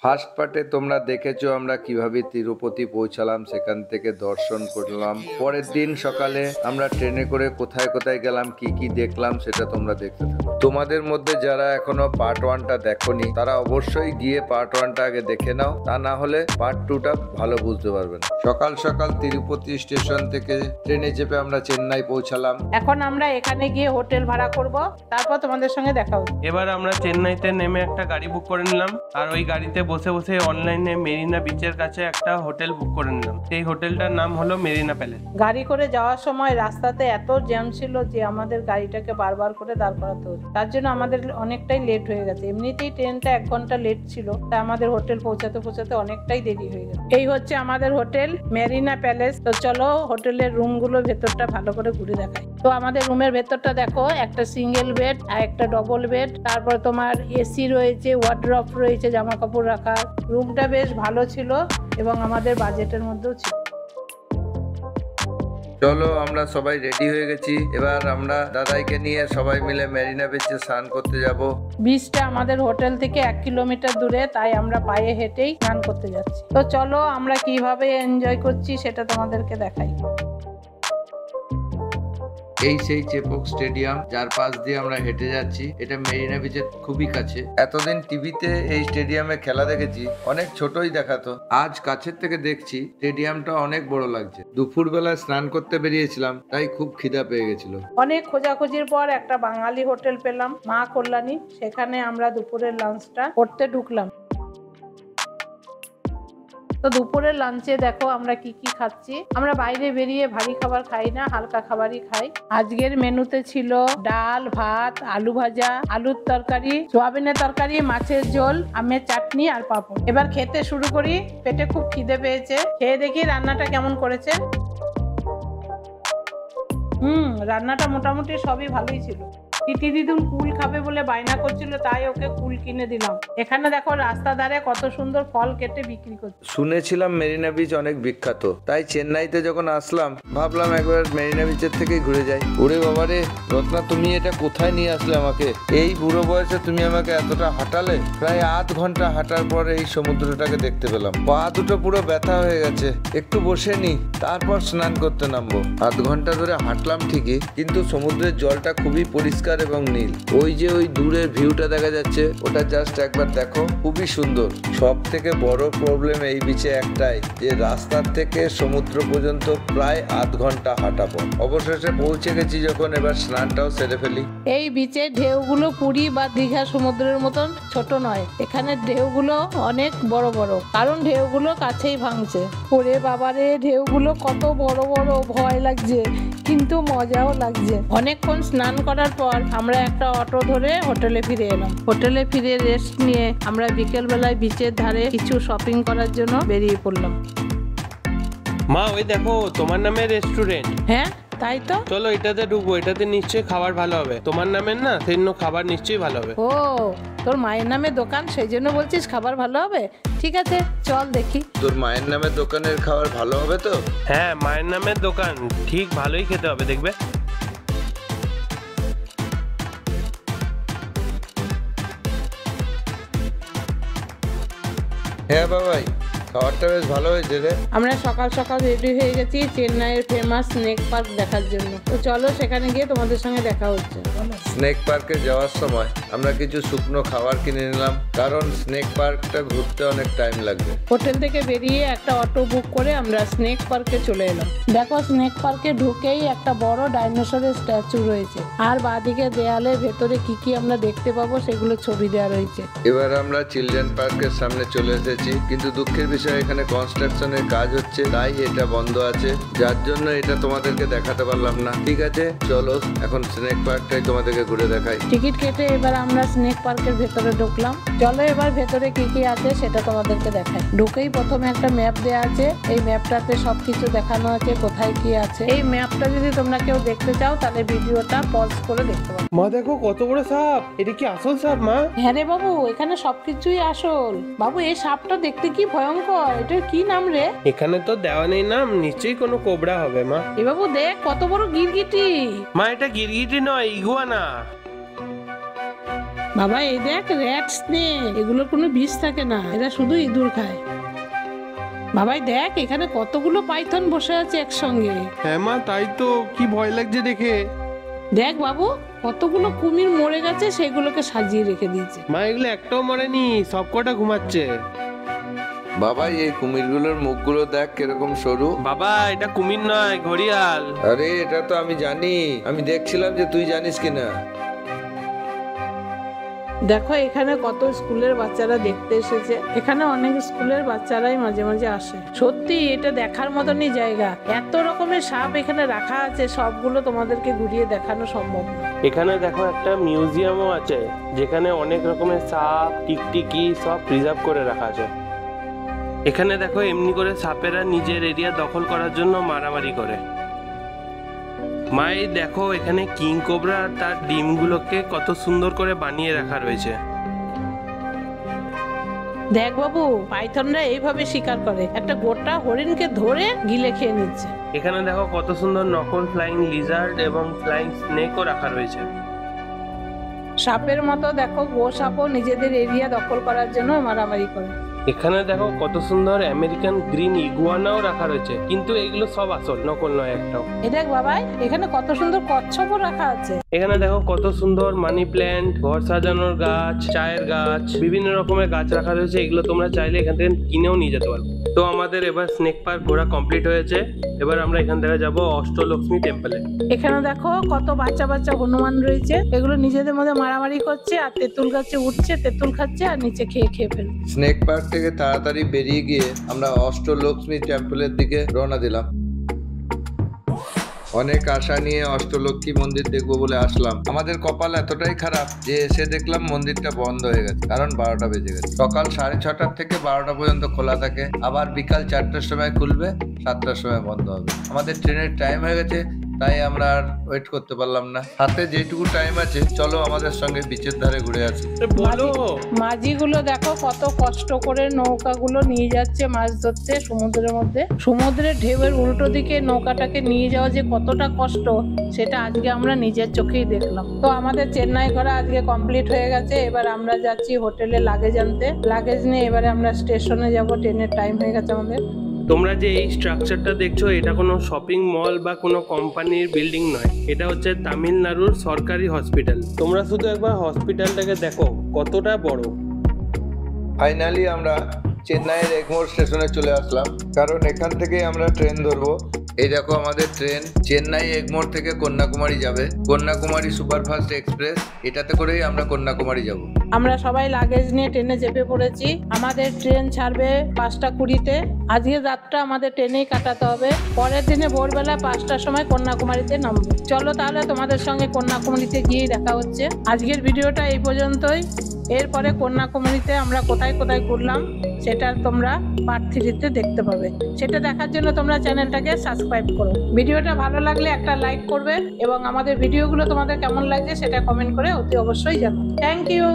First পার্টে তোমরা দেখেছো আমরা কিভাবে তিরুপতি পৌঁছালাম, সেখান থেকে দর্শন করলাম। পরের দিন সকালে আমরা ট্রেনে করে কোথায় কোথায় গেলাম, কি কি দেখলাম সেটা তোমরা দেখতে থাকো। তোমাদের মধ্যে যারা এখনো পার্ট 1টা দেখোনি তারা অবশ্যই গিয়ে পার্ট 1টা আগে দেখে নাও, তা না হলে পার্ট 2টা ভালো বুঝতে পারবেন। সকাল সকাল তিরুপতি স্টেশন থেকে ট্রেনে চেপে আমরা চেন্নাই পৌঁছালাম। এখন আমরা এখানে গিয়ে হোটেল ভাড়া করব, তারপর তোমাদের সঙ্গে দেখা হবে। এবার আমরা চেন্নাইতে নেমে একটা গাড়ি বুক করে নিলাম, আর ওই গাড়িতে বসে বসে অনলাইনে মেরিনা বিচের কাছে একটা হোটেল বুক করে নিলাম। সেই হোটেলটার নাম হলো মেরিনা প্যালেস। গাড়ি করে যাওয়ার সময় রাস্তাতে এত জ্যাম ছিল যে আমাদের গাড়িটাকে বারবার করে দাঁড় করাতে হতো, তার জন্য আমাদের অনেকটাই লেট হয়ে গেছে। এমনিতেই ট্রেনটা 1 ঘন্টা লেট ছিল, তাই আমাদের হোটেল পৌঁছাতে পৌঁছাতে অনেকটাই দেরি হয়ে গেছে। এই হচ্ছে আমাদের হোটেল মেরিনা প্যালেস। তো চলো হোটেলের রুমগুলো ভেতরটা ভালো করে ঘুরে দেখাই। তো আমাদের রুমের ভেতরটা দেখো, একটা সিঙ্গেল বেড আর একটা ডবল বেড, তারপর তোমার এসি রয়েছে, ওয়ার্ড্রপ রয়েছে জামা কাপড় রাখার। রুমটা বেশ ভালো ছিল এবং আমাদের বাজেটের মধ্যেও ছিল। চলো আমরা সবাই রেডি হয়ে গেছি, এবার আমরা দাদাইকে নিয়ে সবাই মিলে মেরিনা বিচে স্নান করতে যাব। বিচটা আমাদের হোটেল থেকে 1 কিলোমিটার দূরে, তাই আমরা পায়ে হেঁটেই স্নান করতে যাচ্ছি। তো চলো আমরা কিভাবে এনজয় করছি সেটা তোমাদেরকে দেখাই। এই সেই চেপক স্টেডিয়াম যার পাশ দিয়ে আমরা হেঁটে যাচ্ছি, এটা মেরিনা বিচের খুবই কাছে। এতদিন টিভিতে এই স্টেডিয়ামে খেলা দেখেছি, অনেক ছোটই দেখাতো, আজ কাছের থেকে দেখছি স্টেডিয়ামটা অনেক বড় লাগছে। দুপুর বেলায় স্নান করতে বেরিয়েছিলাম, তাই খুব খিদা পেয়ে গেছিল। অনেক খোঁজাখুঁজির পর একটা বাঙালি হোটেল পেলাম, মা কল্যাণী। সেখানে আমরা দুপুরের লাঞ্চটা করতে ঢুকলাম। তো দুপুরের লাঞ্চে দেখো আমরা কি কি খাচ্ছি। আমরা বাইরে বেরিয়ে ভারী খাবার খাই না, হালকা খাবারই খাই। আজকের মেনুতে ছিল ডাল, ভাত, আলু ভাজা, আলুর তরকারি, সোয়াবিনের তরকারি, মাছের ঝোল, আমের চাটনি আর পাঁপড়। এবার খেতে শুরু করি, পেটে খুব খিদে পেয়েছে। খেয়ে দেখি রান্নাটা কেমন করেছে। রান্নাটা মোটামুটি সবই ভালোই ছিল। তিতি দিদুন কুল খাবে বলে বায়না করছিল, তাই ওকে কুল কিনে দিলাম। এখানে দেখো রাস্তা ধারে কত সুন্দর ফল কেটে বিক্রি করছে। শুনেছিলাম মেরিনা বিচ অনেক বিখ্যাত, তাই চেন্নাইতে যখন আসলাম ভাবলাম একবার মেরিনা বিচের থেকে ঘুরে যাই। ওরে বাবারে রত্না, তুমি এটা কোথায় নিয়ে আসলে আমাকে? এই বুড়ো বয়সে তুমি আমাকে এতটা হাঁটালে। প্রায় 8 ঘন্টা হাঁটার পর এই সমুদ্রটাকে দেখতে পেলাম। পা দুটো পুরো ব্যথা হয়ে গেছে, একটু বসে নি, তারপর স্নান করতে নামবো। 8 ঘন্টা ধরে হাঁটলাম ঠিকই, কিন্তু সমুদ্রের জলটা খুবই পরিষ্কার এবং নীল। ওই যে ওই দূরের ভিউটা দেখা যাচ্ছে, ওটা জাস্ট একবার দেখো, খুবই সুন্দর। সব থেকে বড় প্রবলেম এই বিচে একটাই, যে রাস্তার থেকে সমুদ্র পর্যন্ত প্রায় 8 ঘন্টা হাঁটা পথ। অবশেষে পৌঁছে গেছি যখন, এবার স্নানটাও সেরে ফেলি। এই বিচের ঢেউগুলো পুরী বা দীঘা সমুদ্রের মতন ছোট নয়, এখানে ঢেউগুলো অনেক বড় বড়, কারণ ঢেউগুলো কাছেই ভাঙছে। ওরে বাবারে, ঢেউগুলো কত বড় বড়, ভয় লাগছে কিন্তু মজাও লাগছে। অনেকক্ষণ স্নান করার পর আমরা একটা অটো ধরে হোটেলে ফিরে এলাম। হোটেলে ফিরে রেস্ট নিয়ে আমরা বিকেল বেলায় বিচের ধারে কিছু শপিং করার জন্য বেরিয়ে পড়লাম। মা, ওই দেখো তোমার নামে রেস্টুরেন্ট। হ্যাঁ তাই তো, চলো এটাতে ঢুকবো, এটাতে নিশ্চয়ই খাবার ভালো হবে। তোমার নামের না, সেই জন্য খাবার নিশ্চয়ই ভালো হবে। ও তোর মায়ের নামে দোকান, সেই জন্য বলছিস খাবার ভালো হবে? ঠিক আছে চল দেখি। তোর মায়ের নামে দোকানের খাবার ভালো হবে তো? হ্যাঁ, মায়ের নামের দোকান, ঠিক ভালোই খেতে হবে, দেখবে। হ্যাঁ বাবাই, খাবারটা বেশ ভালো হয়েছে রে। আমরা সকাল সকাল রেডি হয়ে গেছি চেন্নাইয়ের ফেমাস স্নেক পার্ক দেখার জন্য। তো চলো সেখানে গিয়ে তোমাদের সঙ্গে দেখা হচ্ছে। স্নেক পার্কে যাওয়ার সময় আমরা কিছু শুকনো খাবার কিনে নিলাম, কারণ স্নেক পার্কটা ঘুরতে অনেক টাইম লাগবে। হোটেল থেকে বেরিয়ে একটা অটো বুক করে আমরা স্নেক পার্কে চলে এলাম। দেখো স্নেক পার্কে ঢুকেই একটা বড় ডাইনোসরের স্ট্যাচু রয়েছে, আর বাঁদিকে দেয়ালের ভেতরে কি কি আমরা দেখতে পাবো সেগুলো ছবি দেওয়া রয়েছে। এবার আমরা চিলড্রেন পার্কের সামনে চলে এসেছি, কিন্তু দুঃখের বিষয় এখানে কনস্ট্রাকশনের কাজ হচ্ছে, তাই এটা বন্ধ আছে, যার জন্য এটা তোমাদেরকে দেখাতে পারলাম না। ঠিক আছে চলো এখন স্নেক পার্কটাই তোমাদেরকে ঘুরে দেখাই। টিকিট কেটে এবার আমরা স্নেক পার্কের ভেতরে ঢুকলাম। চলো এবার ভেতরে কি কি আছে সেটা তোমাদেরকে দেখাই। ঢুকেই প্রথমে একটা ম্যাপ দেওয়া আছে, এই ম্যাপটাতে সবকিছু দেখানো আছে কোথায় কি আছে। এই ম্যাপটা যদি তোমরা কেউ দেখতে চাও তাহলে ভিডিওটা পজ করে দেখতে পারো। মা দেখো কত বড় সাপ, এটা কি আসল সাপ মা? হ্যাঁ রে বাবু, এখানে সবকিছুই আসল। বাবু এই সাপটা দেখতে কি ভয়ঙ্কর, এটার কি নাম রে? এখানে তো দেওয়া নেই নাম, নিশ্চয়ই কোনো কোবরা হবে মা। এ বাবু দেখ কত বড় গিরগিটি। মা এটা গিরগিটি নয়, ইগুয়ানা। বাবা এই দেখ র্যাট স্নেক, এগুলোর কোনো বিষ থাকে না, এরা শুধু ইঁদুর খায়। বাবাই দেখ এখানে কতগুলো পাইথন বসে আছে একসঙ্গে। হ্যাঁ মা, তাই তো, কি ভয় লাগছে দেখে। দেখ বাবু কতগুলো কুমির মরে গেছে, সেগুলোকে সাজিয়ে রেখে দিয়েছে। মা এগুলো একটাও মরেনি, সব কটা ঘুমাচ্ছে। বাবা এই কুমিরগুলোর মুখগুলো দেখ কিরকম সরু। বাবা এটা কুমির নয়, ঘড়িয়াল। আরে এটা তো আমি জানি, আমি দেখছিলাম যে তুই জানিস কিনা। দেখো এখানে কত স্কুলের বাচ্চারা দেখতে এসেছে, এখানে অনেক স্কুলের বাচ্চারাই মাঝে মাঝে আসে। সত্যি এটা দেখার মতনই জায়গা, এত রকমের সাপ এখানে রাখা আছে, সবগুলো তোমাদেরকে ঘুরিয়ে দেখানো সম্ভব না। এখানে দেখো একটা মিউজিয়ামও আছে, যেখানে অনেক রকমের সাপ, টিকটিকি সব প্রিজার্ভ করে রাখা আছে। এখানে দেখো এমনি করে সাপেরা নিজের এরিয়া দখল করার জন্য মারামারি করে। মাই দেখো এখানে কিং কোবরা আর তার ডিমগুলোকে কত সুন্দর করে বানিয়ে রাখা রয়েছে। দেখ বাবু পাইথনরা এইভাবে শিকার করে, একটা গোটা হরিণকে ধরে গিলে খেয়ে নিচ্ছে। এখানে দেখো কত সুন্দর নকল ফ্লাইং লিজার্ড এবং ফ্লাইং স্নেকও রাখা রয়েছে। সাপের মতো দেখো গো সাপও নিজেদের এরিয়া দখল করার জন্য মারামারি করে। এখানে দেখো কত সুন্দর আমেরিকান গ্রিন ইগুয়ানাও রাখা রয়েছে, কিন্তু এগুলো সব আসল, নকল নয় একটাও। এ দেখ বাবাই এখানে কত সুন্দর কচ্ছপও রাখা আছে। এখানে দেখো কত সুন্দর মানি প্ল্যান্ট, ঘর সাজানোর গাছ, চায়ের গাছ, বিভিন্ন রকমের গাছ রাখা রয়েছে। এগুলো তোমরা চাইলে এখান থেকে কিনেও নিয়ে যেতে পারো। তো আমাদের এবার স্নেক পার্ক ঘোরা কমপ্লিট হয়েছে, এবার আমরা এখান থেকে যাব অষ্টলক্ষ্মী টেম্পলে। এখানে দেখো কত বাচ্চা বাচ্চা হনুমান রয়েছে, এগুলো নিজেদের মধ্যে মারামারি করছে আর তেঁতুল গাছে উঠছে, তেঁতুল খাচ্ছে আর নিচে খেয়ে ফেলছে। স্নেক পার্ক থেকে তাড়াতাড়ি বেরিয়ে গিয়ে আমরা অষ্টলক্ষ্মী টেম্পলের দিকে রওনা দিলাম। অনেক আশা নিয়ে অষ্টলক্ষ্মী মন্দির দেখবো বলে আসলাম, আমাদের কপাল এতটাই খারাপ যে এসে দেখলাম মন্দিরটা বন্ধ হয়ে গেছে, কারণ 12টা বেজে গেছে। সকাল 6:30 থেকে 12টা পর্যন্ত খোলা থাকে, আবার বিকাল 4টার সময় খুলবে, 7টার সময় বন্ধ হবে। আমাদের ট্রেনের টাইম হয়ে গেছে, তাই আমরা আর ওয়েট করতে পারলাম না। হাতে যেটুকু টাইম আছে চলো আমাদের সঙ্গে বিচের ধারে ঘুরে আসি। বলো, মাঝিগুলো দেখো কত কষ্ট করে নৌকাগুলো নিয়ে যাচ্ছে মাছ ধরতে সমুদ্রের মধ্যে। সমুদ্রের ঢেউয়ের উল্টো দিকে নৌকাটাকে নিয়ে যাওয়া যে কতটা কষ্ট, সেটা আজকে আমরা নিজের চোখেই দেখলাম। তো আমাদের চেন্নাই ঘোরা আজকে কমপ্লিট হয়ে গেছে, এবার আমরা যাচ্ছি হোটেলে লাগেজ আনতে। লাগেজ নিয়ে এবারে আমরা স্টেশনে যাব, ট্রেনের টাইম হয়ে গেছে আমাদের। তোমরা যে এই স্ট্রাকচারটা দেখছো, এটা কোনো শপিং মল বা কোনো কোম্পানির বিল্ডিং নয়, এটা হচ্ছে তামিলনাড়ুর সরকারি হসপিটাল। তোমরা শুধু একবার হসপিটালটাকে দেখো কতটা বড়। ফাইনালি আমরা চেন্নাইয়ের এগমোর স্টেশনে চলে আসলাম, কারণ এখান থেকেই আমরা ট্রেন ধরবো। এই দেখো আমাদের ট্রেন চেন্নাই এগমোর থেকে কন্যাকুমারী যাবে, কন্যাকুমারী সুপারফাস্ট এক্সপ্রেস, এটাতে করেই আমরা কন্যাকুমারী যাব। আমরা সবাই লাগেজ নিয়ে ট্রেনে চেপে পড়েছি। আমাদের ট্রেন ছাড়বে 5টা 20-তে। আজকের রাতটা আমাদের ট্রেনেই কাটাতে হবে, পরের দিনে ভোরবেলা 5টার সময় কন্যাকুমারীতে নামবো। চলো তাহলে তোমাদের সঙ্গে কন্যাকুমারীতে গিয়েই দেখা হচ্ছে। আজকের ভিডিওটা এই পর্যন্তই। এরপরে কন্যাকুমারীতে আমরা কোথায় কোথায় ঘুরলাম সেটা তোমরা পার্ট 3-তে দেখতে পাবে। সেটা দেখার জন্য তোমরা চ্যানেলটাকে সাবস্ক্রাইব করো। ভিডিওটা ভালো লাগলে একটা লাইক করবে এবং আমাদের ভিডিওগুলো তোমাদের কেমন লাগছে সেটা কমেন্ট করে অতি অবশ্যই জানাও। Thank you.